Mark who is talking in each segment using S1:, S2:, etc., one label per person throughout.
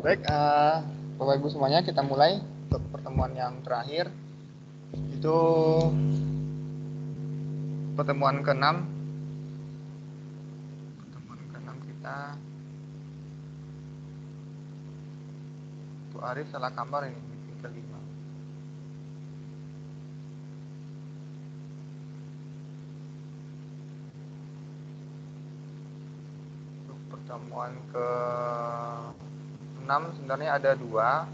S1: Baik, Bapak Ibu semuanya, kita mulai untuk pertemuan yang terakhir. Itu pertemuan ke-6. Pertemuan ke-6 kita. Bu Arif salah kamar ini, meeting ke-5. Untuk pertemuan ke-6 sebenarnya ada dua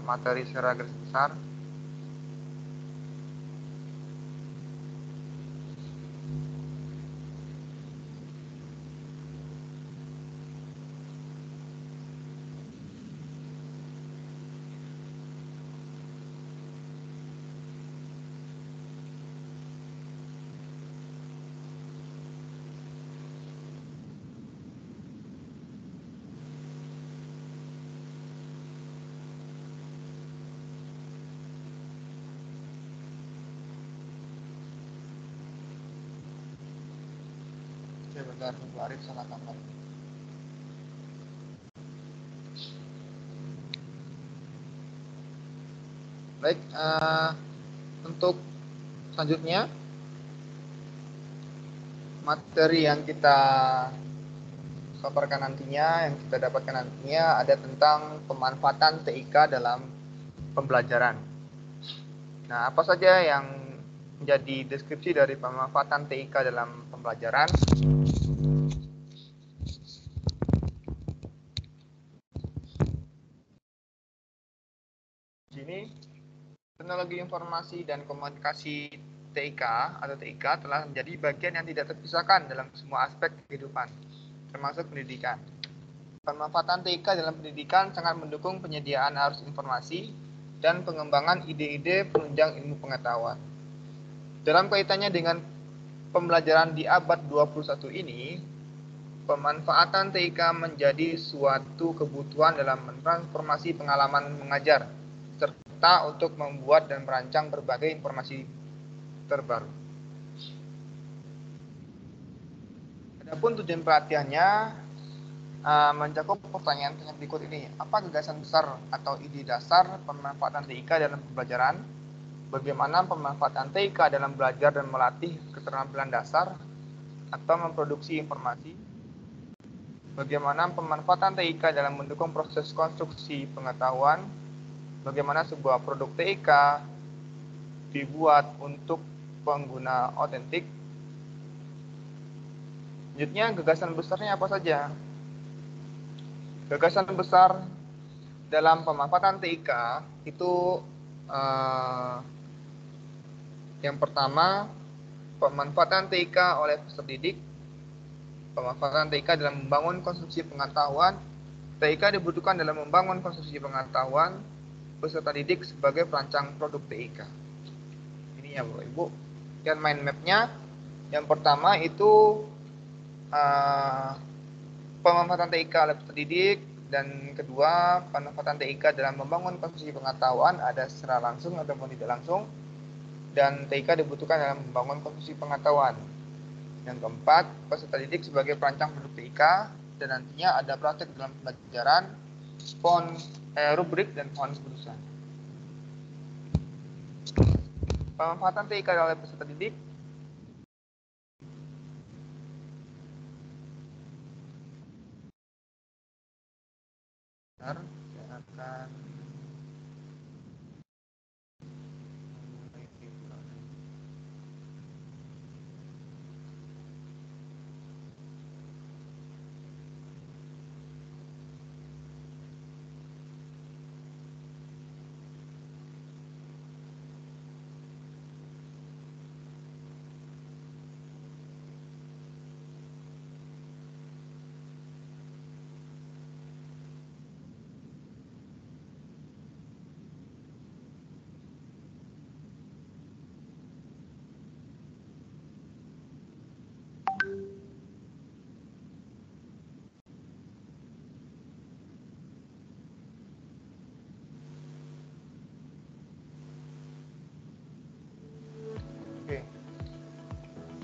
S1: materi secara garis besar. Sebentar, Bu Arif salah kamar. Baik, untuk selanjutnya materi yang kita paparkan nantinya, yang kita dapatkan nantinya ada tentang pemanfaatan TIK dalam pembelajaran. Nah, apa saja yang menjadi deskripsi dari pemanfaatan TIK dalam pembelajaran? Di sini, teknologi informasi dan komunikasi TIK atau TIK telah menjadi bagian yang tidak terpisahkan dalam semua aspek kehidupan, termasuk pendidikan. Pemanfaatan TIK dalam pendidikan sangat mendukung penyediaan arus informasi dan pengembangan ide-ide penunjang ilmu pengetahuan. Dalam kaitannya dengan pembelajaran di abad 21 ini, pemanfaatan TIK menjadi suatu kebutuhan dalam mentransformasi pengalaman mengajar, serta untuk membuat dan merancang berbagai informasi terbaru. Adapun tujuan pelatihannya mencakup pertanyaan berikut ini. Apa gagasan besar atau ide dasar pemanfaatan TIK dalam pembelajaran? Bagaimana pemanfaatan TIK dalam belajar dan melatih keterampilan dasar atau memproduksi informasi? Bagaimana pemanfaatan TIK dalam mendukung proses konstruksi pengetahuan? Bagaimana sebuah produk TIK dibuat untuk pengguna otentik? Selanjutnya, gagasan besarnya apa saja? Gagasan besar dalam pemanfaatan TIK itu yang pertama, pemanfaatan TIK oleh peserta didik. Pemanfaatan TIK dalam membangun konstruksi pengetahuan. TIK dibutuhkan dalam membangun konstruksi pengetahuan peserta didik sebagai perancang produk TIK. Ini ya Bapak Ibu. Dan mind map-nya, yang pertama itu pemanfaatan TIK oleh peserta didik, dan kedua, pemanfaatan TIK dalam membangun konstruksi pengetahuan ada secara langsung ataupun tidak langsung, dan TIK dibutuhkan dalam membangun konstruksi pengetahuan. Yang keempat, peserta didik sebagai perancang produk TIK, dan nantinya ada praktek dalam pembelajaran, rubrik, dan pohon keputusan. Pemanfaatan TIK oleh peserta didik. Saya akan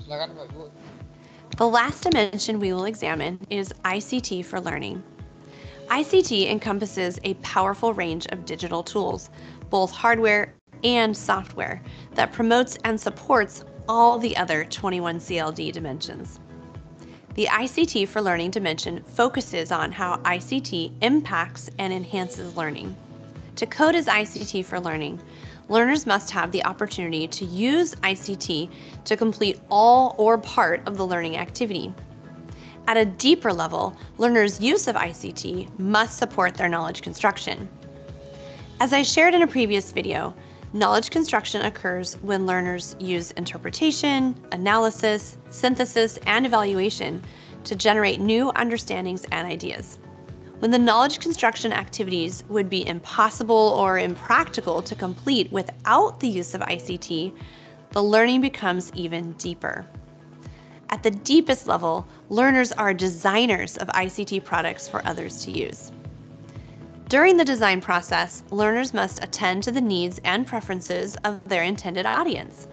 S1: silakan Pak Bu.
S2: The last dimension we will examine is ICT for learning. ICT encompasses a powerful range of digital tools, both hardware and software, that promotes and supports all the other 21 CLD dimensions. The ICT for learning dimension focuses on how ICT impacts and enhances learning. To code as ICT for learning, learners must have the opportunity to use ICT to complete all or part of the learning activity. At a deeper level, learners' use of ICT must support their knowledge construction. As I shared in a previous video, knowledge construction occurs when learners use interpretation, analysis, synthesis, and evaluation to generate new understandings and ideas. When the knowledge construction activities would be impossible or impractical to complete without the use of ICT, the learning becomes even deeper. At the deepest level, learners are designers of ICT products for others to use. During the design process, learners must attend to the needs and preferences of their intended audience.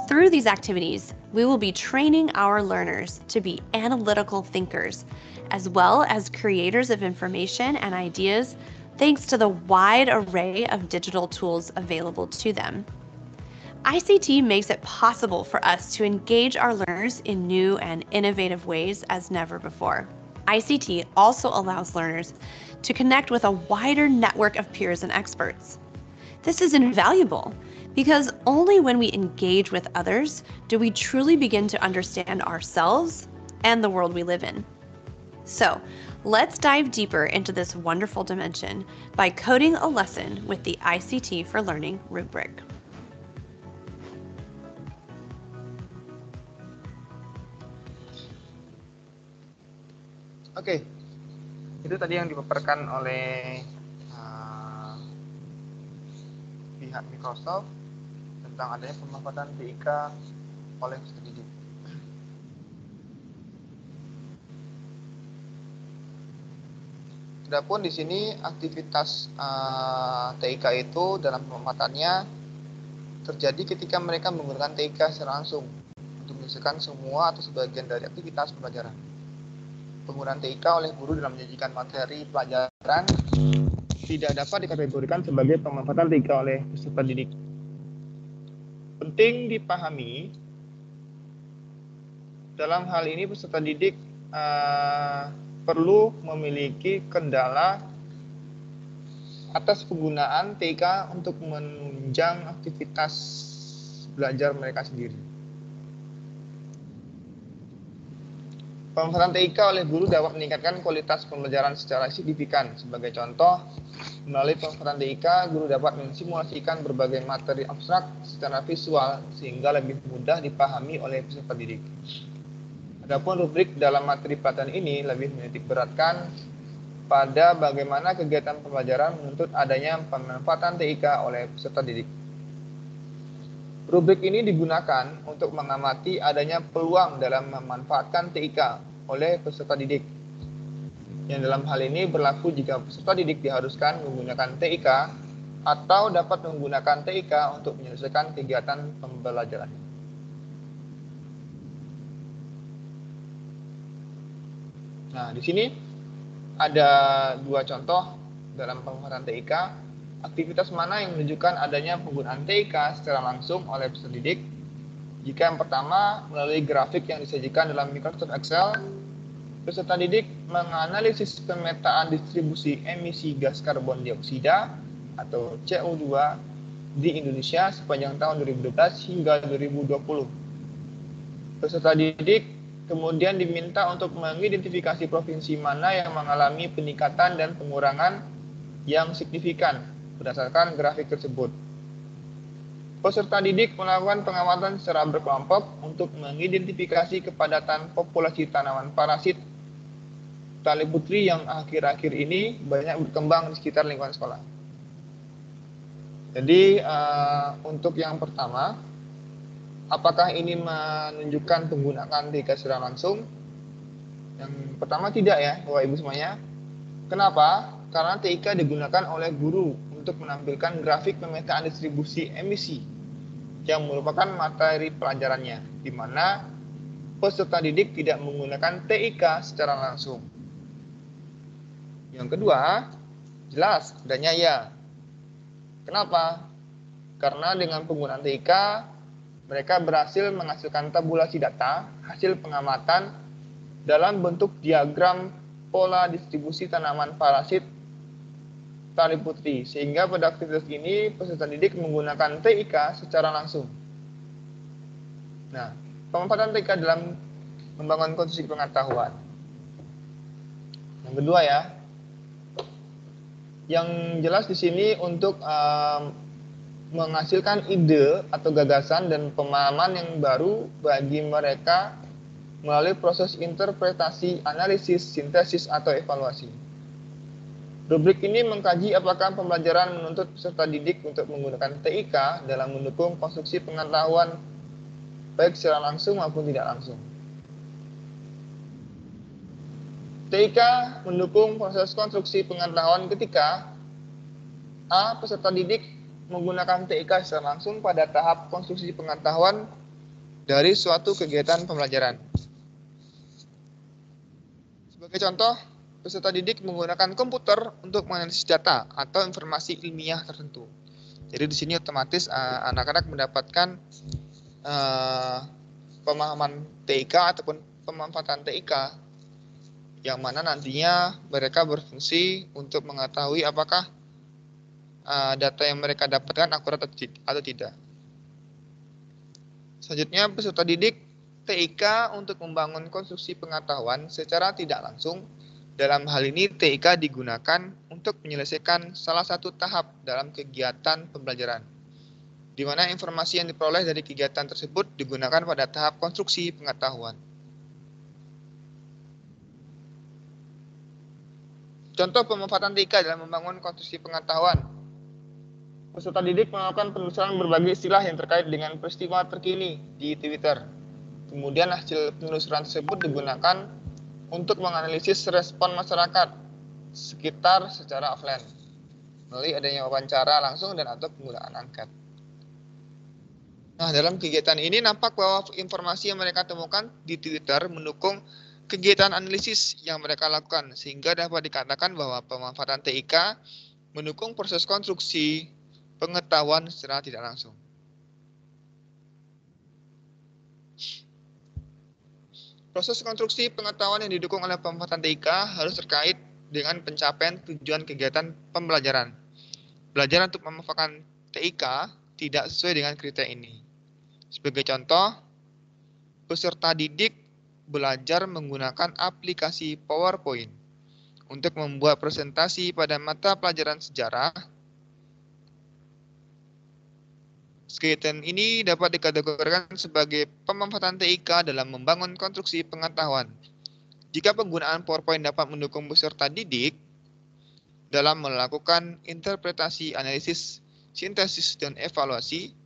S2: Through these activities, we will be training our learners to be analytical thinkers, as well as creators of information and ideas, thanks to the wide array of digital tools available to them. ICT makes it possible for us to engage our learners in new and innovative ways as never before. ICT also allows learners to connect with a wider network of peers and experts. This is invaluable because only when we engage with others do we truly begin to understand ourselves and the world we live in. So, let's dive deeper into this wonderful dimension by coding a lesson with the ICT for Learning rubric.
S1: Oke, itu tadi yang dipaparkan oleh pihak Microsoft tentang adanya pemanfaatan TIK oleh peserta didik. Adapun di sini aktivitas TIK itu dalam pemanfaatannya terjadi ketika mereka menggunakan TIK secara langsung untuk menyelesaikan semua atau sebagian dari aktivitas pembelajaran. Penggunaan TIK oleh guru dalam menyajikan materi pelajaran tidak dapat dikategorikan sebagai pemanfaatan TIK oleh peserta didik. Penting dipahami, dalam hal ini peserta didik perlu memiliki kendala atas penggunaan TIK untuk menunjang aktivitas belajar mereka sendiri. Pemanfaatan TIK oleh guru dapat meningkatkan kualitas pembelajaran secara signifikan. Sebagai contoh, melalui pemanfaatan TIK, guru dapat mensimulasikan berbagai materi abstrak secara visual sehingga lebih mudah dipahami oleh peserta didik. Adapun rubrik dalam materi pelatihan ini lebih menitik beratkan pada bagaimana kegiatan pembelajaran menuntut adanya pemanfaatan TIK oleh peserta didik. Rubrik ini digunakan untuk mengamati adanya peluang dalam memanfaatkan TIK oleh peserta didik. Yang dalam hal ini berlaku jika peserta didik diharuskan menggunakan TIK atau dapat menggunakan TIK untuk menyelesaikan kegiatan pembelajaran. Nah, di sini ada dua contoh dalam pemanfaatan TIK. Aktivitas mana yang menunjukkan adanya penggunaan TIK secara langsung oleh peserta didik? Jika yang pertama, melalui grafik yang disajikan dalam Microsoft Excel, peserta didik menganalisis pemetaan distribusi emisi gas karbon dioksida atau CO2 di Indonesia sepanjang tahun 2012 hingga 2020. Peserta didik kemudian diminta untuk mengidentifikasi provinsi mana yang mengalami peningkatan dan pengurangan yang signifikan berdasarkan grafik tersebut. Peserta didik melakukan pengamatan secara berkelompok untuk mengidentifikasi kepadatan populasi tanaman parasit tali putri yang akhir-akhir ini banyak berkembang di sekitar lingkungan sekolah. Jadi untuk yang pertama, apakah ini menunjukkan penggunaan TIK secara langsung? Yang pertama tidak ya, Bapak Ibu semuanya. Kenapa? Karena TIK digunakan oleh guru untuk menampilkan grafik pemetaan distribusi emisi yang merupakan materi pelajarannya, di mana peserta didik tidak menggunakan TIK secara langsung. Yang kedua, jelas adanya ya. Kenapa? Karena dengan penggunaan TIK, mereka berhasil menghasilkan tabulasi data hasil pengamatan dalam bentuk diagram pola distribusi tanaman parasit tali putri, sehingga pada aktivitas ini peserta didik menggunakan TIK secara langsung. Nah, pemanfaatan TIK dalam membangun konstruksi pengetahuan. Yang kedua ya, yang jelas di sini untuk menghasilkan ide atau gagasan dan pemahaman yang baru bagi mereka melalui proses interpretasi, analisis, sintesis, atau evaluasi. Rubrik ini mengkaji apakah pembelajaran menuntut peserta didik untuk menggunakan TIK dalam mendukung konstruksi pengetahuan baik secara langsung maupun tidak langsung. TIK mendukung proses konstruksi pengetahuan ketika A. Peserta didik menggunakan TIK secara langsung pada tahap konstruksi pengetahuan dari suatu kegiatan pembelajaran. Sebagai contoh, peserta didik menggunakan komputer untuk menganalisis data atau informasi ilmiah tertentu. Jadi di sini otomatis anak-anak mendapatkan pemahaman TIK ataupun pemanfaatan TIK yang mana nantinya mereka berfungsi untuk mengetahui apakah data yang mereka dapatkan akurat atau tidak. Selanjutnya, peserta didik TIK untuk membangun konstruksi pengetahuan secara tidak langsung. Dalam hal ini, TIK digunakan untuk menyelesaikan salah satu tahap dalam kegiatan pembelajaran, di mana informasi yang diperoleh dari kegiatan tersebut digunakan pada tahap konstruksi pengetahuan. Contoh pemanfaatan TIK dalam membangun konstruksi pengetahuan. Peserta didik melakukan penelusuran berbagai istilah yang terkait dengan peristiwa terkini di Twitter. Kemudian hasil penelusuran tersebut digunakan untuk menganalisis respon masyarakat sekitar secara offline melalui adanya wawancara langsung dan atau penggunaan angket. Nah, dalam kegiatan ini nampak bahwa informasi yang mereka temukan di Twitter mendukung kegiatan analisis yang mereka lakukan, sehingga dapat dikatakan bahwa pemanfaatan TIK mendukung proses konstruksi pengetahuan secara tidak langsung. Proses konstruksi pengetahuan yang didukung oleh pemanfaatan TIK harus terkait dengan pencapaian tujuan kegiatan pembelajaran. Belajar untuk memanfaatkan TIK tidak sesuai dengan kriteria ini. Sebagai contoh, peserta didik belajar menggunakan aplikasi PowerPoint untuk membuat presentasi pada mata pelajaran sejarah. Kegiatan ini dapat dikategorikan sebagai pemanfaatan TIK dalam membangun konstruksi pengetahuan. Jika penggunaan PowerPoint dapat mendukung peserta didik dalam melakukan interpretasi, analisis, sintesis, dan evaluasi,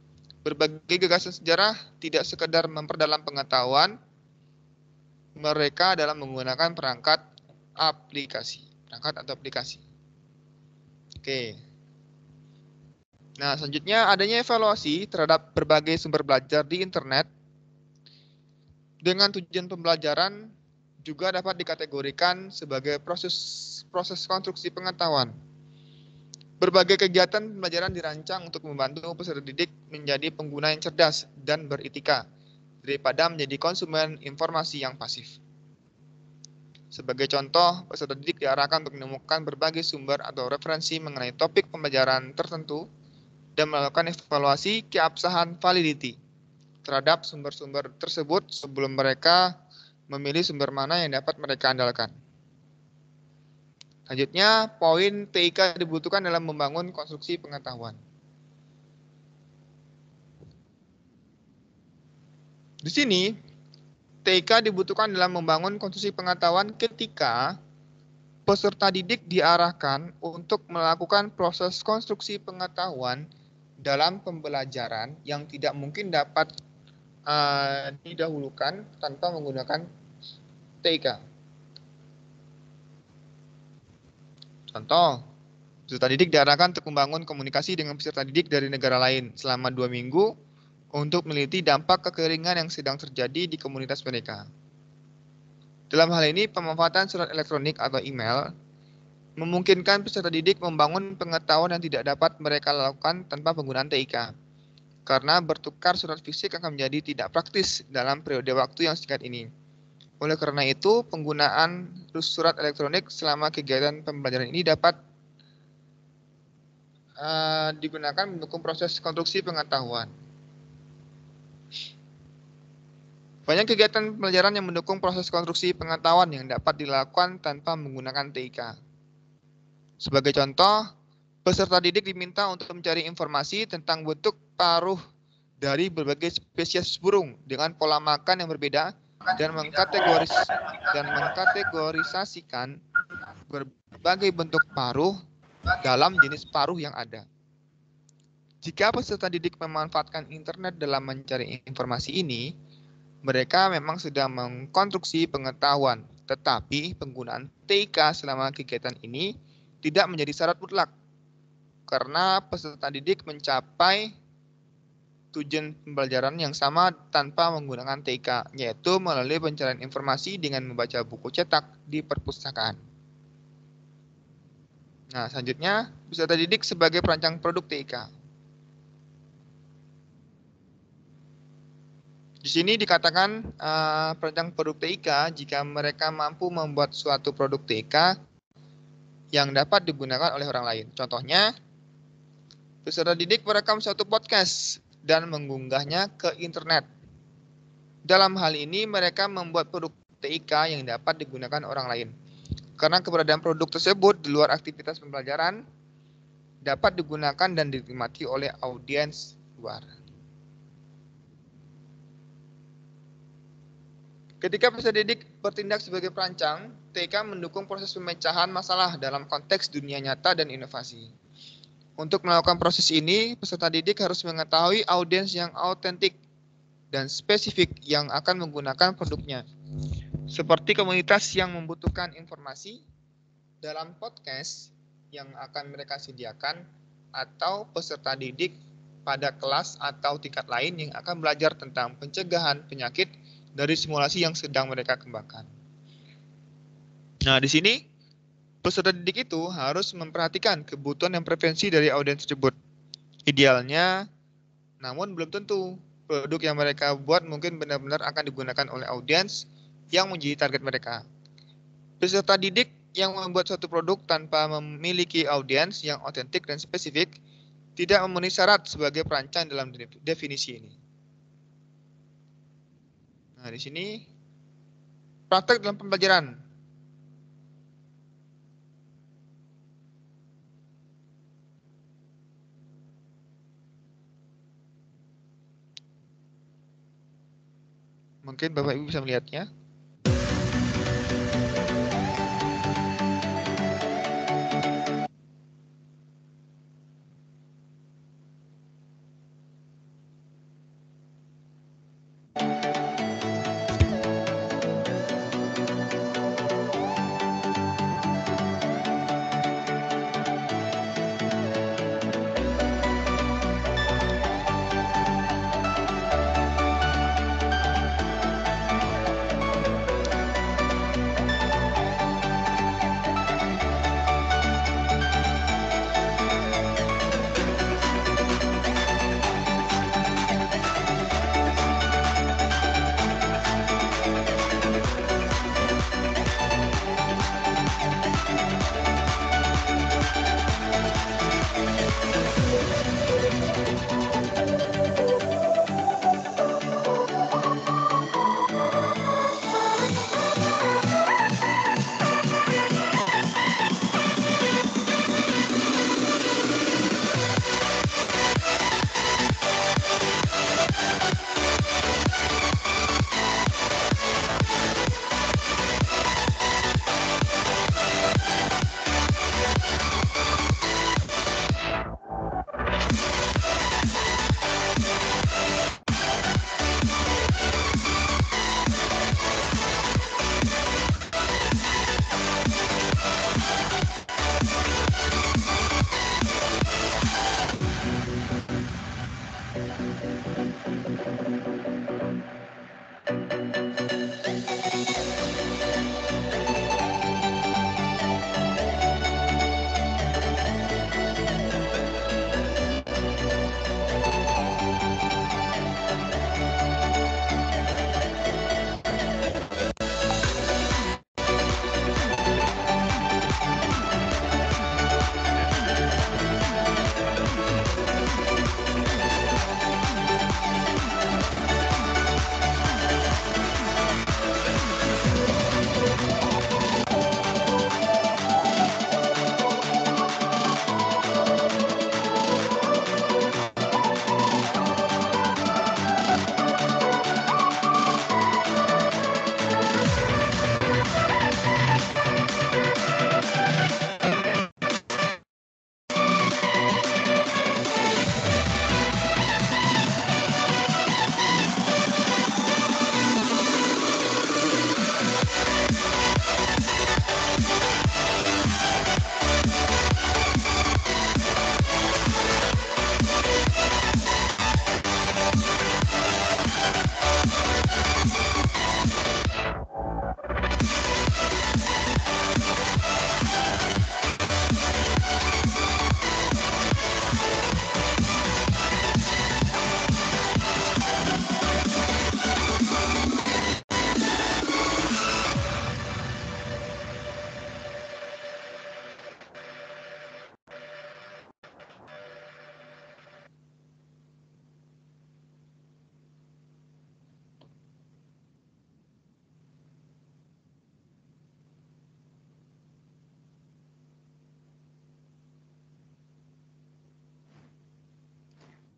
S1: berbagai gagasan sejarah tidak sekedar memperdalam pengetahuan mereka dalam menggunakan perangkat atau aplikasi. Oke. Nah, selanjutnya adanya evaluasi terhadap berbagai sumber belajar di internet dengan tujuan pembelajaran juga dapat dikategorikan sebagai proses konstruksi pengetahuan. Berbagai kegiatan pembelajaran dirancang untuk membantu peserta didik menjadi pengguna yang cerdas dan beretika daripada menjadi konsumen informasi yang pasif. Sebagai contoh, peserta didik diarahkan untuk menemukan berbagai sumber atau referensi mengenai topik pembelajaran tertentu dan melakukan evaluasi keabsahan validity terhadap sumber-sumber tersebut sebelum mereka memilih sumber mana yang dapat mereka andalkan. Selanjutnya, poin TIK dibutuhkan dalam membangun konstruksi pengetahuan. Di sini, TIK dibutuhkan dalam membangun konstruksi pengetahuan ketika peserta didik diarahkan untuk melakukan proses konstruksi pengetahuan dalam pembelajaran yang tidak mungkin dapat didahulukan tanpa menggunakan TIK. Contoh, peserta didik diarahkan untuk membangun komunikasi dengan peserta didik dari negara lain selama 2 minggu untuk meneliti dampak kekeringan yang sedang terjadi di komunitas mereka. Dalam hal ini, pemanfaatan surat elektronik atau email memungkinkan peserta didik membangun pengetahuan yang tidak dapat mereka lakukan tanpa penggunaan TIK. Karena bertukar surat fisik akan menjadi tidak praktis dalam periode waktu yang singkat ini. Oleh karena itu, penggunaan surat elektronik selama kegiatan pembelajaran ini dapat digunakan mendukung proses konstruksi pengetahuan. Banyak kegiatan pembelajaran yang mendukung proses konstruksi pengetahuan yang dapat dilakukan tanpa menggunakan TIK. Sebagai contoh, peserta didik diminta untuk mencari informasi tentang bentuk paruh dari berbagai spesies burung dengan pola makan yang berbeda dan mengkategorisasikan berbagai bentuk paruh dalam jenis paruh yang ada. Jika peserta didik memanfaatkan internet dalam mencari informasi ini, mereka memang sudah mengkonstruksi pengetahuan, tetapi penggunaan TIK selama kegiatan ini tidak menjadi syarat mutlak, karena peserta didik mencapai tujuan pembelajaran yang sama tanpa menggunakan TIK, yaitu melalui pencarian informasi dengan membaca buku cetak di perpustakaan. Nah, selanjutnya, peserta didik sebagai perancang produk TIK. Di sini dikatakan perancang produk TIK jika mereka mampu membuat suatu produk TIK yang dapat digunakan oleh orang lain. Contohnya, peserta didik merekam suatu podcast dan mengunggahnya ke internet. Dalam hal ini, mereka membuat produk TIK yang dapat digunakan orang lain. Karena keberadaan produk tersebut di luar aktivitas pembelajaran dapat digunakan dan dinikmati oleh audiens luar. Ketika peserta didik bertindak sebagai perancang, TIK mendukung proses pemecahan masalah dalam konteks dunia nyata dan inovasi. Untuk melakukan proses ini, peserta didik harus mengetahui audiens yang autentik dan spesifik yang akan menggunakan produknya. Seperti komunitas yang membutuhkan informasi dalam podcast yang akan mereka sediakan, atau peserta didik pada kelas atau tingkat lain yang akan belajar tentang pencegahan penyakit dari simulasi yang sedang mereka kembangkan. Nah, di sini peserta didik itu harus memperhatikan kebutuhan dan preferensi dari audiens tersebut. Idealnya, namun belum tentu, produk yang mereka buat mungkin benar-benar akan digunakan oleh audiens yang menjadi target mereka. Peserta didik yang membuat suatu produk tanpa memiliki audiens yang otentik dan spesifik tidak memenuhi syarat sebagai perancang dalam definisi ini. Nah, di sini praktek dalam pembelajaran. Mungkin Bapak Ibu bisa melihatnya.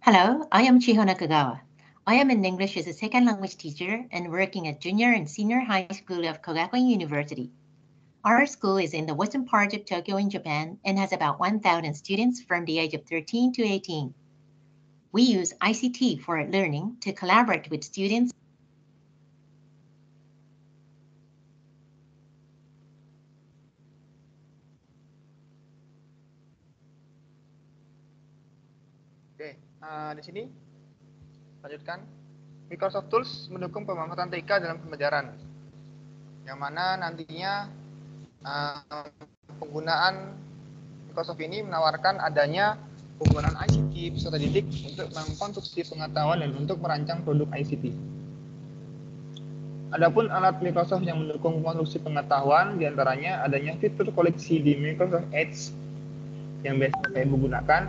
S3: Hello, I am Chiho Nakagawa. I am an English as a second language teacher and working at junior and senior high school of Kogakuin University. Our school is in the western part of Tokyo in Japan and has about 1,000 students from the age of 13 to 18. We use ICT for learning to collaborate with students.
S1: Oke, di sini lanjutkan. Microsoft Tools mendukung pemanfaatan TIK dalam pembelajaran, yang mana nantinya penggunaan Microsoft ini menawarkan adanya penggunaan ICT peserta didik untuk mengkonstruksi pengetahuan dan untuk merancang produk ICT. Adapun alat Microsoft yang mendukung konstruksi pengetahuan, diantaranya adanya fitur koleksi di Microsoft Edge yang biasa saya menggunakan.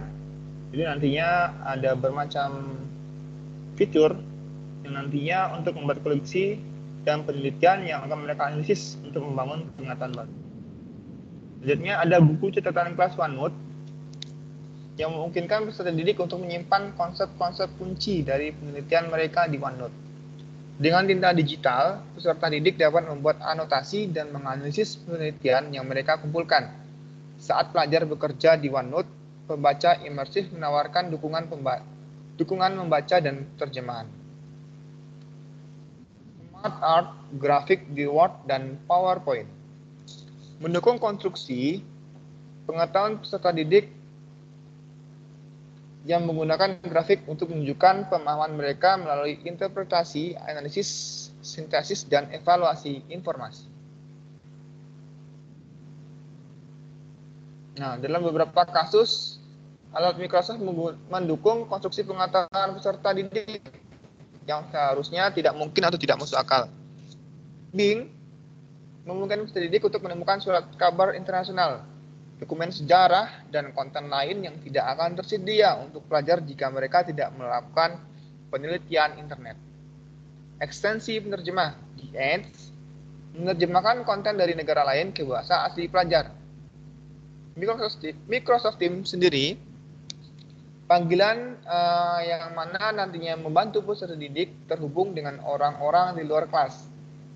S1: Jadi nantinya ada bermacam fitur yang nantinya untuk membuat koleksi dan penelitian yang akan mereka analisis untuk membangun pengetahuan baru. Selanjutnya ada buku catatan kelas OneNote yang memungkinkan peserta didik untuk menyimpan konsep-konsep kunci dari penelitian mereka di OneNote. Dengan tinta digital, peserta didik dapat membuat anotasi dan menganalisis penelitian yang mereka kumpulkan. Saat pelajar bekerja di OneNote, pembaca imersif menawarkan dukungan membaca dan terjemahan. Smart Art, Grafik di Word dan PowerPoint. Mendukung konstruksi pengetahuan peserta didik yang menggunakan grafik untuk menunjukkan pemahaman mereka melalui interpretasi, analisis, sintesis, dan evaluasi informasi. Nah, dalam beberapa kasus, alat Microsoft mendukung konstruksi pengetahuan peserta didik yang seharusnya tidak mungkin atau tidak masuk akal. Bing memungkinkan peserta didik untuk menemukan surat kabar internasional, dokumen sejarah, dan konten lain yang tidak akan tersedia untuk pelajar jika mereka tidak melakukan penelitian internet. Ekstensi penerjemah di Edge menerjemahkan konten dari negara lain ke bahasa asli pelajar. Microsoft Teams sendiri panggilan yang mana nantinya membantu peserta didik terhubung dengan orang-orang di luar kelas,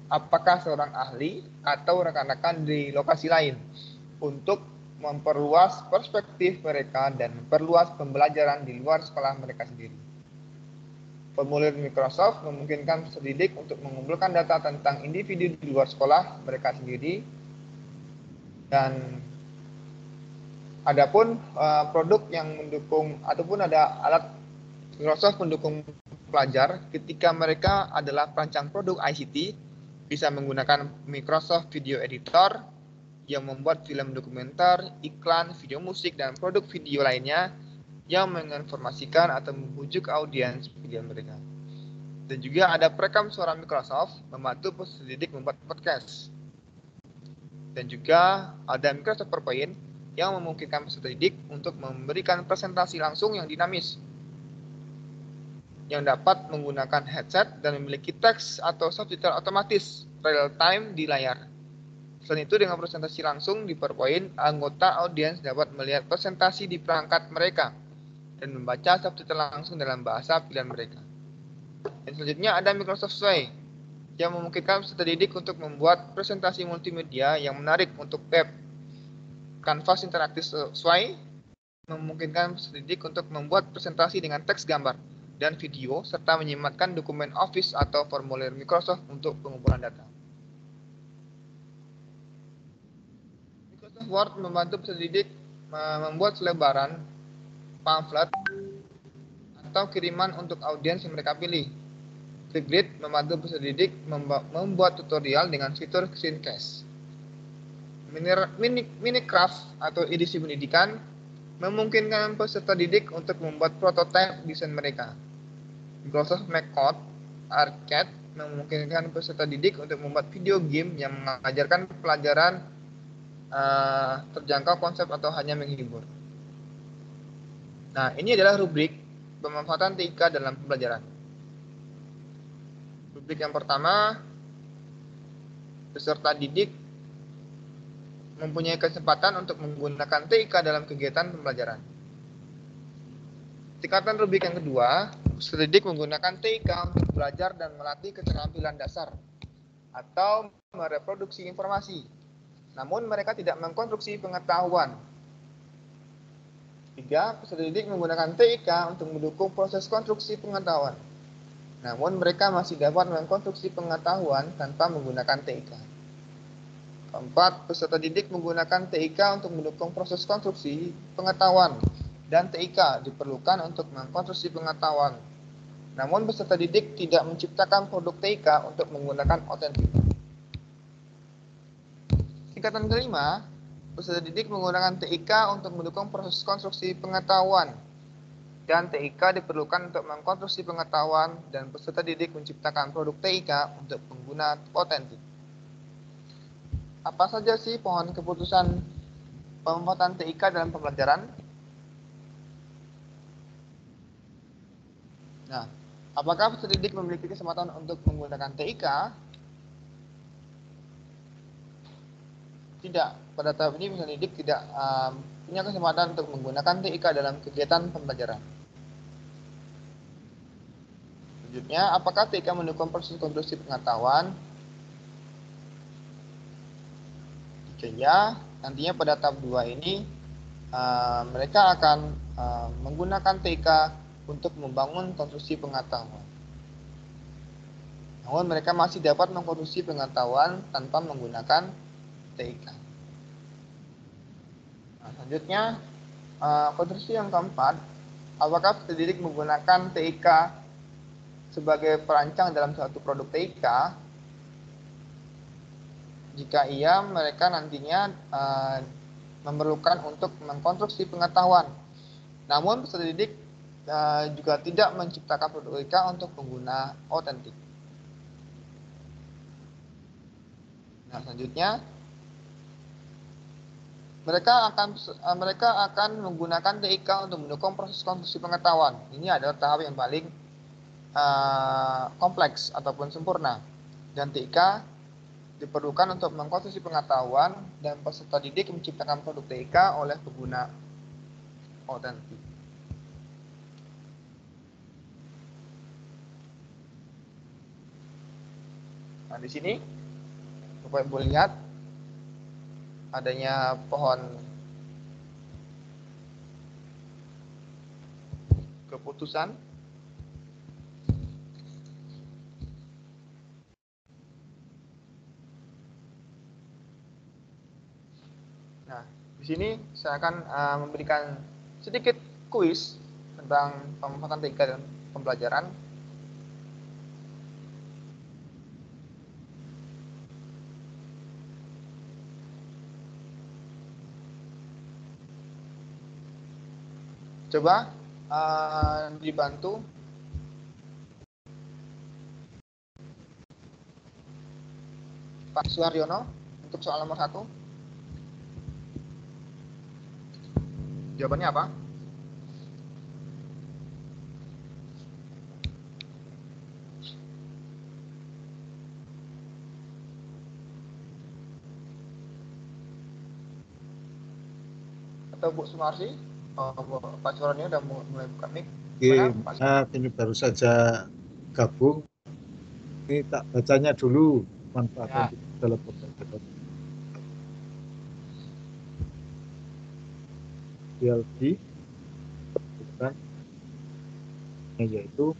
S1: apakah seorang ahli atau rekan-rekan di lokasi lain, untuk memperluas perspektif mereka dan memperluas pembelajaran di luar sekolah mereka sendiri. Formulir Microsoft memungkinkan peserta didik untuk mengumpulkan data tentang individu di luar sekolah mereka sendiri. Dan adapun produk yang mendukung ataupun ada alat Microsoft mendukung pelajar ketika mereka adalah perancang produk ICT, bisa menggunakan Microsoft Video Editor yang membuat film dokumenter, iklan, video musik, dan produk video lainnya yang menginformasikan atau membujuk audiens pilihan mereka. Dan juga ada perekam suara Microsoft membantu peserta didik membuat podcast. Dan juga ada Microsoft PowerPoint yang memungkinkan peserta didik untuk memberikan presentasi langsung yang dinamis, yang dapat menggunakan headset dan memiliki teks atau subtitle otomatis real time di layar. Selain itu, dengan presentasi langsung di PowerPoint, anggota audiens dapat melihat presentasi di perangkat mereka dan membaca subtitle langsung dalam bahasa pilihan mereka. Dan selanjutnya ada Microsoft Sway yang memungkinkan peserta didik untuk membuat presentasi multimedia yang menarik untuk web. Kanvas interaktif Sway memungkinkan peserta didik untuk membuat presentasi dengan teks, gambar, dan video, serta menyematkan dokumen Office atau formulir Microsoft untuk pengumpulan data. Microsoft Word membantu peserta didik membuat selebaran, pamflet, atau kiriman untuk audiens yang mereka pilih. Flipgrid membantu peserta didik membuat tutorial dengan fitur screencast. Minecraft atau edisi pendidikan memungkinkan peserta didik untuk membuat prototipe desain mereka. Microsoft MacCode Arcade memungkinkan peserta didik untuk membuat video game yang mengajarkan pelajaran terjangkau konsep atau hanya menghibur. Nah, ini adalah rubrik pemanfaatan TIK dalam pembelajaran. Rubrik yang pertama, peserta didik mempunyai kesempatan untuk menggunakan TIK dalam kegiatan pembelajaran. Tingkatan rubrik yang kedua, peserta didik menggunakan TIK untuk belajar dan melatih keterampilan dasar atau mereproduksi informasi. Namun mereka tidak mengkonstruksi pengetahuan. 3. Peserta didik menggunakan TIK untuk mendukung proses konstruksi pengetahuan. Namun mereka masih dapat mengkonstruksi pengetahuan tanpa menggunakan TIK. 4. Peserta didik menggunakan TIK untuk mendukung proses konstruksi pengetahuan dan TIK diperlukan untuk mengkonstruksi pengetahuan. Namun peserta didik tidak menciptakan produk TIK untuk menggunakan otentik. Tingkatan kelima, peserta didik menggunakan TIK untuk mendukung proses konstruksi pengetahuan dan TIK diperlukan untuk mengkonstruksi pengetahuan dan peserta didik menciptakan produk TIK untuk pengguna otentik. Apa saja sih pohon keputusan pemanfaatan TIK dalam pembelajaran? Nah, apakah peserta didik memiliki kesempatan untuk menggunakan TIK? Tidak. Pada tahap ini peserta didik tidak punya kesempatan untuk menggunakan TIK dalam kegiatan pembelajaran. Selanjutnya, apakah TIK mendukung proses konstruksi pengetahuan? Jika ya, nantinya pada tahap 2 ini mereka akan menggunakan TIK untuk membangun konstruksi pengetahuan. Namun mereka masih dapat mengkonstruksi pengetahuan tanpa menggunakan TIK. Nah, selanjutnya, konstruksi yang keempat, apakah peserta didik menggunakan TIK sebagai perancang dalam suatu produk TIK? Jika iya, mereka nantinya memerlukan untuk mengkonstruksi pengetahuan. Namun peserta didik juga tidak menciptakan produk TIK untuk pengguna otentik. Nah, selanjutnya mereka akan menggunakan TIK untuk mendukung proses konstruksi pengetahuan. Ini adalah tahap yang paling kompleks ataupun sempurna. Dan TIK diperlukan untuk mengkonstruksi pengetahuan dan peserta didik menciptakan produk TIK oleh pengguna otentik. Nah, di sini Bapak Ibu lihat adanya pohon keputusan. Nah, di sini saya akan memberikan sedikit kuis tentang pemanfaatan TIK dalam pembelajaran. Coba dibantu Pak Suharyono untuk soal nomor 1. Jawabannya apa? Atau Bu Sumarsi? Pak Suharyono udah mulai buka mic.
S4: Maaf, ini baru saja gabung. Ini tak bacanya dulu manfaat dalam pembelajaran. DLD bukan, yaitu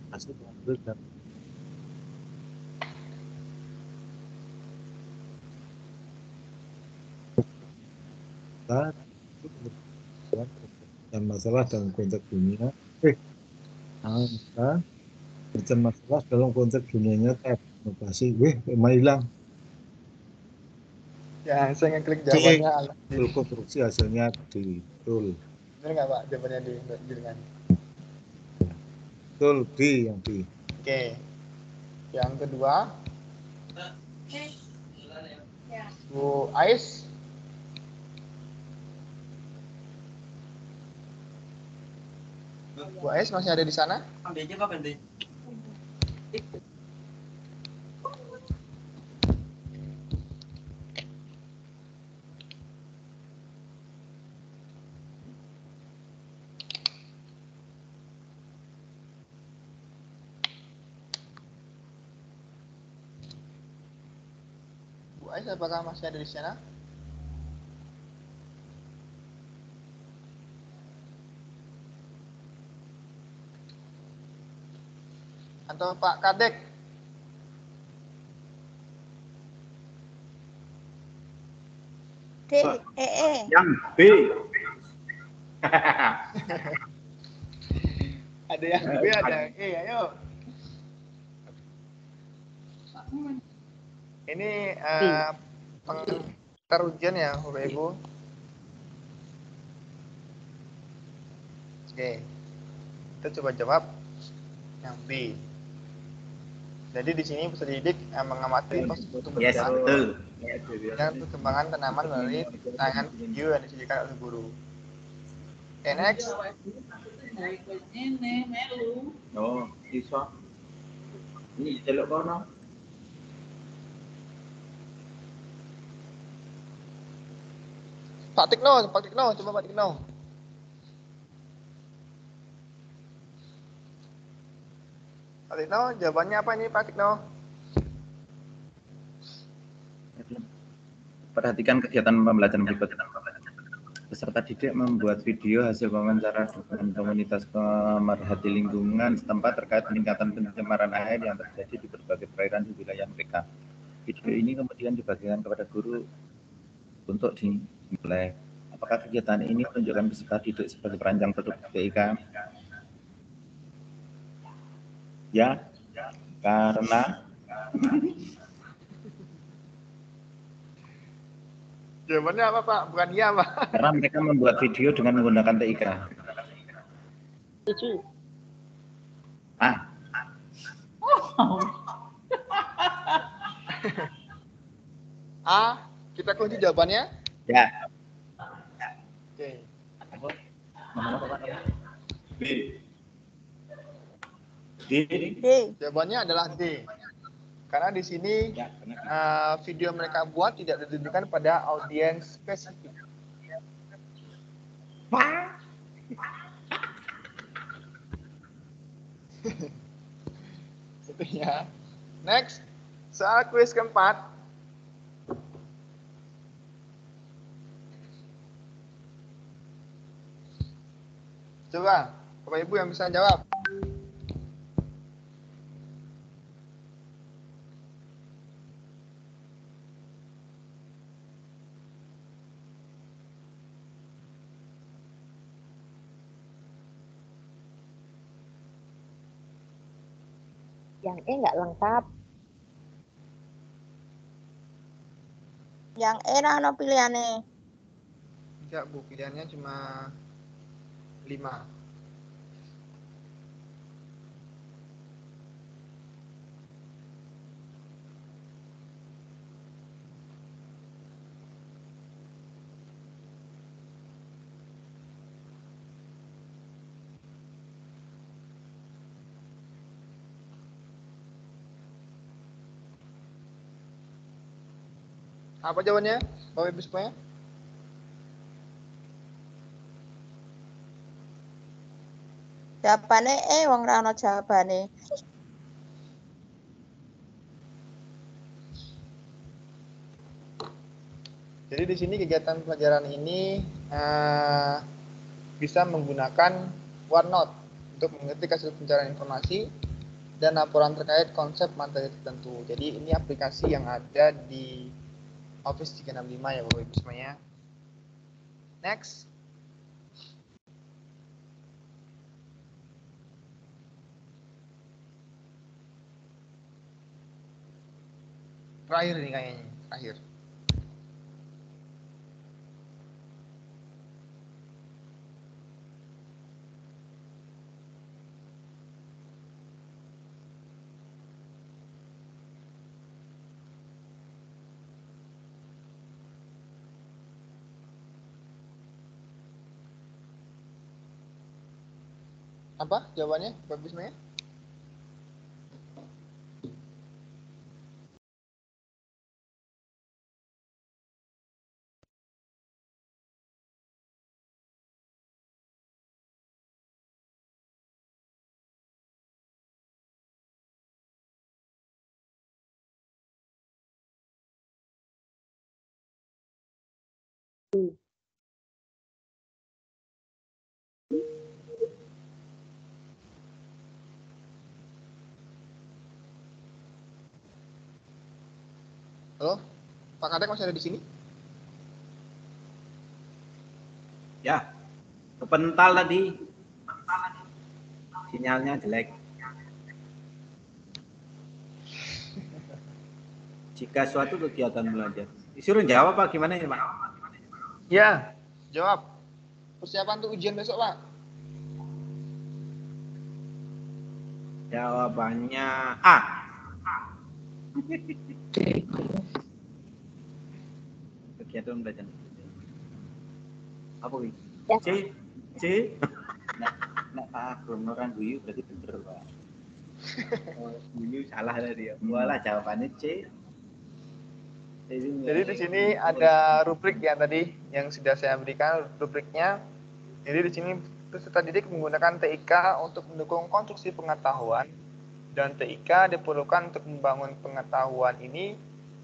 S4: hasil pengambil dan masalah dalam konteks dunia. Macam masalah dalam konteks dunianya inovasi. Emang hilang.
S1: Ya, saya ngeklik jawabannya.
S4: Konstruksi hasilnya di tool.
S1: Benar nggak Pak jawabannya di dengan?
S4: Tool D yang D.
S1: Oke. Yang kedua, Bu Ais. Bu Ais masih ada di sana?
S5: Ambil aja Pak Bente.
S1: Faiz, apakah masih ada di sana? Atau Pak Kadek?
S5: D, E.
S6: Yang B.
S1: Ada yang B, ada yang E, ayo. Ini pengantar ujian ya, Bapak Ibu. Oke, kita coba jawab yang B. Jadi di sini peserta didik mengamati proses
S6: Yes,
S1: pertumbuhan
S6: betul.
S1: dan perkembangan tanaman melalui tayangan video yang disediakan oleh guru. Oke, next.
S6: Oh, siswa. Ini celok kono.
S1: Pak Tikno, coba Pak Tikno. Pak Tikno, jawabannya apa ini Pak Tikno?
S6: Perhatikan kegiatan pembelajaran berikut. Peserta didik membuat video hasil wawancara dengan komunitas pemerhati lingkungan setempat terkait peningkatan pencemaran air yang terjadi di berbagai perairan di wilayah mereka. Video ini kemudian dibagikan kepada guru untuk dinilai. Apakah kegiatan ini menunjukkan peserta didik sebagai perancang produk TIK? Ya, karena
S1: Jawabannya apa Pak? Bukan iya Pak.
S6: karena mereka membuat video dengan menggunakan TIK. Ah,
S1: A, kita kunci jawabannya.
S6: ya.
S1: Oke.
S6: B. D.
S5: D.
S1: Jawabannya adalah D. Karena di sini
S6: Ya,
S1: video mereka buat tidak ditentukan pada audiens spesifik. Itu ya. Next, soal kuis keempat. Coba, Bapak Ibu yang bisa jawab.
S7: Yang E nggak lengkap.
S5: Yang E ono pilihannya.
S1: Enggak, Bu, pilihannya cuma 5. Apa jawabannya, Bapak Ibu semuanya?
S5: Jawabannya E, wong ra ono jawabane.
S1: Jadi di sini kegiatan pelajaran ini bisa menggunakan OneNote untuk mengetik hasil pencarian informasi dan laporan terkait konsep materi tertentu. Jadi ini aplikasi yang ada di Office 365 ya Bapak Ibu semuanya. Next. Terakhir nih kayaknya, terakhir. Apa jawabannya, Bapak Ibu semuanya? Halo, Pak Kadek masih ada di sini?
S8: Ya, kepental tadi. Sinyalnya jelek. Jika suatu kegiatan belajar. Disuruh jawab Pak, gimana ini Pak?
S1: Ya, jawab. Persiapan untuk ujian besok, Pak.
S8: Jawabannya A. Kegiatan belajar. Apa ini?
S7: Ya.
S8: C. Nah, Pak Agung orang guyu berarti bener Pak. Guyu salah tadi ya. Walah jawabannya C.
S1: Jadi di sini ada rubrik ya tadi yang sudah saya berikan rubriknya. Jadi di sini peserta didik menggunakan TIK untuk mendukung konstruksi pengetahuan dan TIK diperlukan untuk membangun pengetahuan ini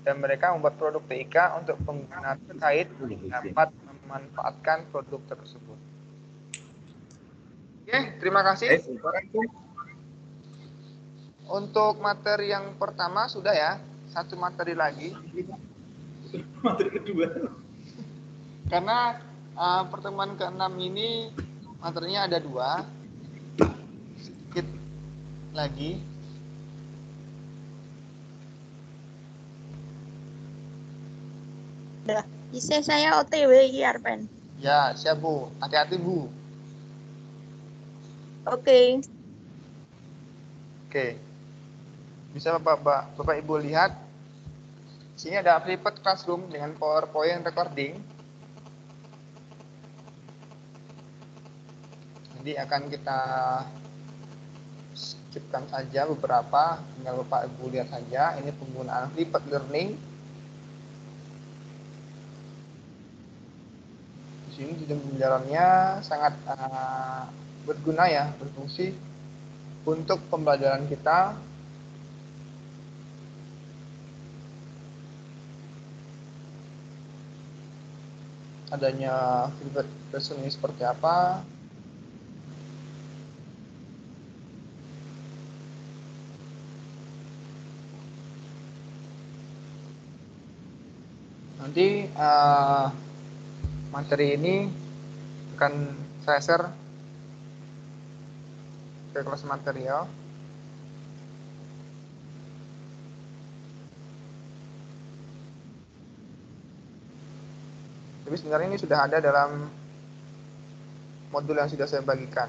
S1: dan mereka membuat produk TIK untuk pengguna terkait dapat memanfaatkan produk tersebut. Oke, terima kasih. Untuk materi yang pertama sudah ya, satu materi lagi.
S8: Materi kedua.
S1: Karena pertemuan ke-6 ini materinya ada 2. Sedikit lagi.
S5: Udah, isi saya OTW iki Arpen.
S1: Ya, siap Bu. Hati-hati Bu.
S5: Oke.
S1: Oke. Bisa Bapak Ibu lihat. Di sini ada private classroom dengan PowerPoint recording. Jadi akan kita skipkan saja beberapa, tinggal Bapak Ibu lihat saja. Ini penggunaan private learning. Di sini sistem pembelajarannya sangat berguna ya, berfungsi untuk pembelajaran kita. Adanya feedback lesson ini seperti apa? Nanti materi ini akan saya share ke kelas material. Tapi sebenarnya ini sudah ada dalam modul yang sudah saya bagikan.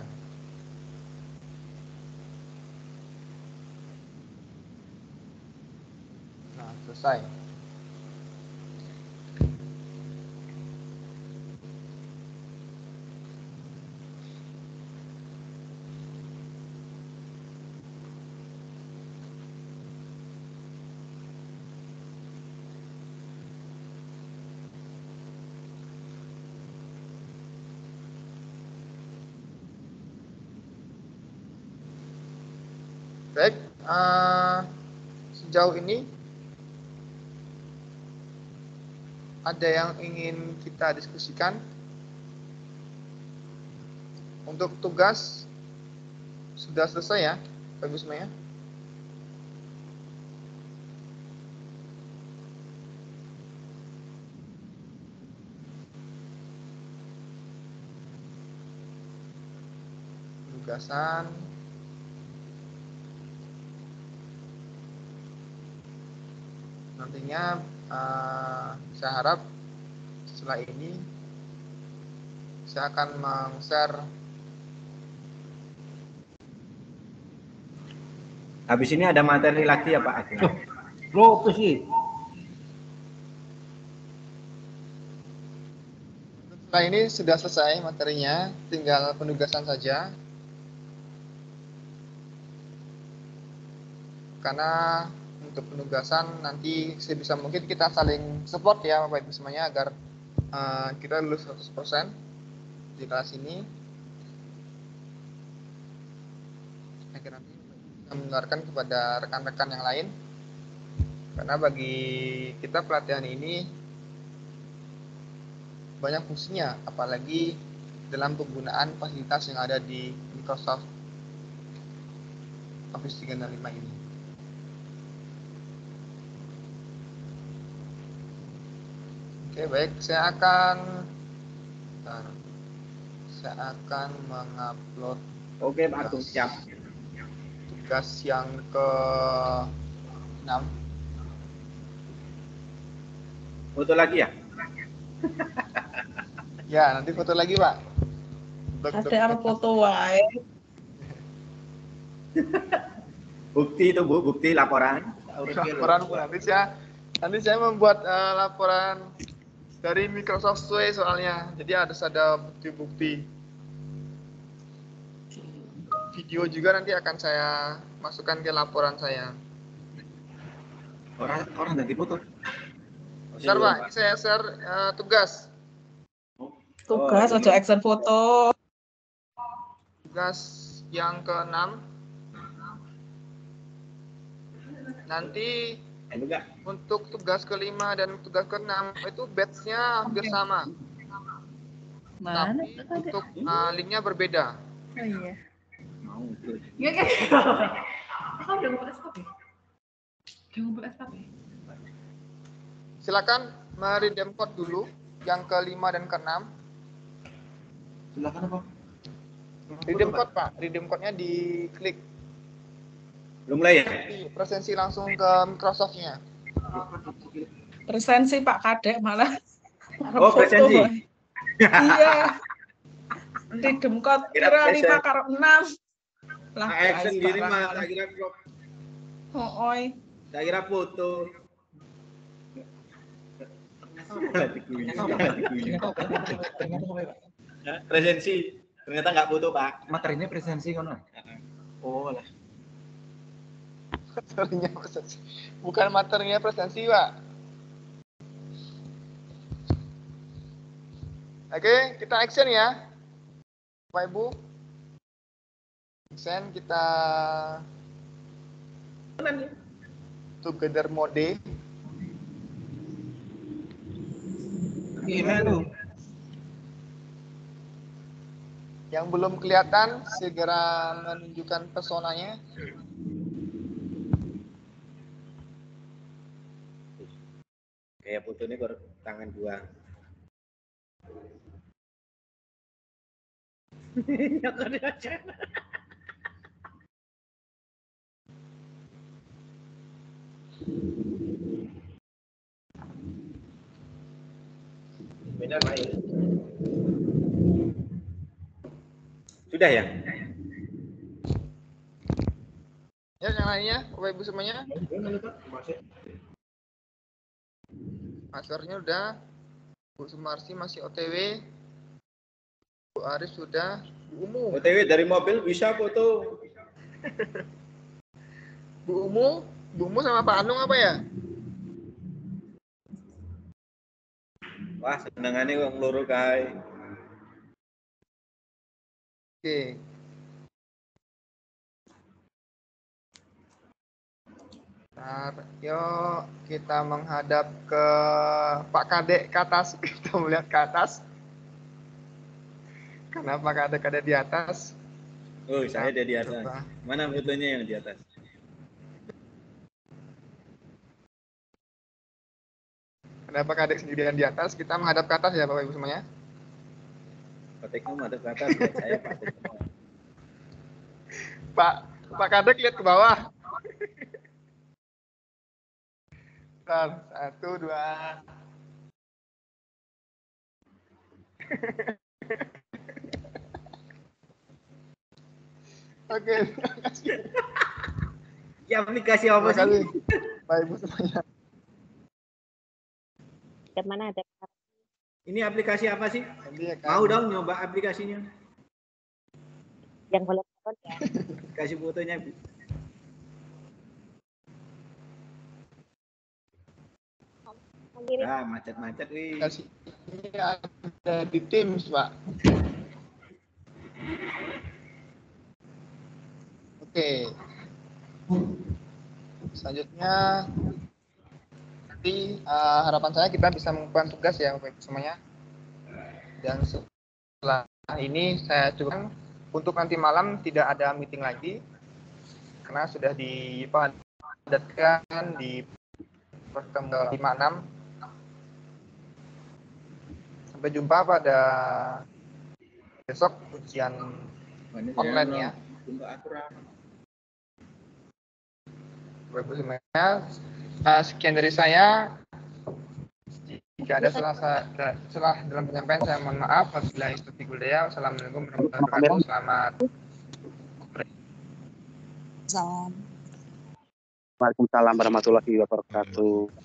S1: Nah, selesai. Baik, sejauh ini ada yang ingin kita diskusikan? Untuk tugas sudah selesai ya, Bapak semuanya? Tugasan. Nantinya saya harap setelah ini saya akan meng-share.
S8: Habis ini ada materi lagi ya Pak Agung?
S4: Lo apa sih?
S1: Setelah ini sudah selesai materinya, tinggal penugasan saja. Karena untuk penugasan nanti sebisa mungkin kita saling support ya Bapak Ibu semuanya agar kita lulus 100% di kelas ini. Agar nanti kita menularkan kepada rekan-rekan yang lain. Karena bagi kita pelatihan ini banyak fungsinya, apalagi dalam penggunaan fasilitas yang ada di Microsoft Office 365 ini. Oke, baik. Saya akan mengupload
S8: Oke, Pak Agung, siap.
S1: tugas yang ke-6.
S8: Foto lagi ya?
S1: Ya, nanti foto lagi, Pak.
S9: Ada arep foto wae.
S8: Bukti itu Bu, bukti laporan.
S1: Laporan Bu, nanti saya membuat laporan dari Microsoft Suite soalnya. Jadi harus ada bukti-bukti. Video juga nanti akan saya masukkan ke laporan saya.
S8: Orang ganti foto.
S1: Bentar, Pak, ini saya share tugas.
S9: Tugas aja action foto.
S1: Tugas yang ke-6. Nanti untuk tugas ke-5 dan tugas ke-6 itu batch-nya hampir sama.
S9: Mana?
S1: Tapi untuk linknya berbeda.
S9: Oh iya.
S8: Mau.
S9: Aku udah ngumpul SKP.
S1: Silakan meredeem code dulu yang ke-5 dan ke-6.
S8: Silakan apa?
S1: Redeem code, Pak. Redeem code-nya diklik.
S8: Belum mulai ya?
S1: Presensi langsung ke Microsoft-nya.
S9: Presensi Pak Kadek malah.
S8: Oh, presensi.
S9: Iya. Redeem code kira 5 karo 6. Lah,
S8: action gini mah, tak kira
S9: Oi.
S8: tak kira foto. Presensi. Ternyata nggak foto, Pak. Materinya presensi kan? Oh, lah.
S1: Materinya presensi. Bukan materinya presensi, Pak. Oke, kita action ya. Bapak Ibu. Action kita together mode.
S8: Gimana tuh?
S1: Yang belum kelihatan segera menunjukkan pesonanya.
S8: Kayak fotonya baru tangan dua. Benar, Pak. Sudah ya?
S1: Ya, yang lainnya, Bapak Ibu semuanya. Maskernya udah. Bu Sumarsi masih OTW. Bu Aris sudah. Bu Umu.
S8: OTW dari mobil bisa foto.
S1: Bu Umu sama Pak Anung apa ya?
S8: Wah, senengannya wong loro kae.
S1: Oke. Nah, yuk kita menghadap ke Pak Kadek ke atas. Kita melihat ke atas. Karena Pak Kadek ada di atas.
S8: Oh, saya ada di atas.
S1: Coba.
S8: Mana fotonya yang di atas?
S1: Karena Pak Kadek sendirian di atas, kita menghadap ke atas ya Bapak Ibu semuanya.
S8: Pak Tekno ada ke atas, saya Pak Tekno.
S1: Pak Kadek lihat ke bawah. Bentar, 1, 2. Oke, terima kasih.
S8: Ya, aplikasi apa sih?
S1: Terima kasih, Bapak Ibu semuanya.
S7: Kemana ada?
S8: Ini aplikasi apa sih?
S1: Nanti akan
S8: Mau dong nyoba aplikasinya.
S7: Yang boleh foto ya.
S8: Kasih fotonya.
S7: Kirim.
S8: Ah, macet-macet wih.
S1: kasih ini ada di Teams, Pak. Oke. Selanjutnya nanti harapan saya kita bisa mengumpulkan tugas ya Bapak Ibu semuanya. Dan setelah ini saya coba untuk nanti malam tidak ada meeting lagi karena sudah dipadatkan di pertemuan 56. Sampai jumpa pada besok ujian online ya.
S8: Untuk aturan.
S1: Bapak Ibu semuanya, sekian dari saya. Jika ada salah dalam penyampaian, saya mohon maaf. Wabillahi taufiq wal hidayah. Wassalamualaikum warahmatullahi wabarakatuh. Selamat.
S10: Waalaikumsalam warahmatullahi wabarakatuh.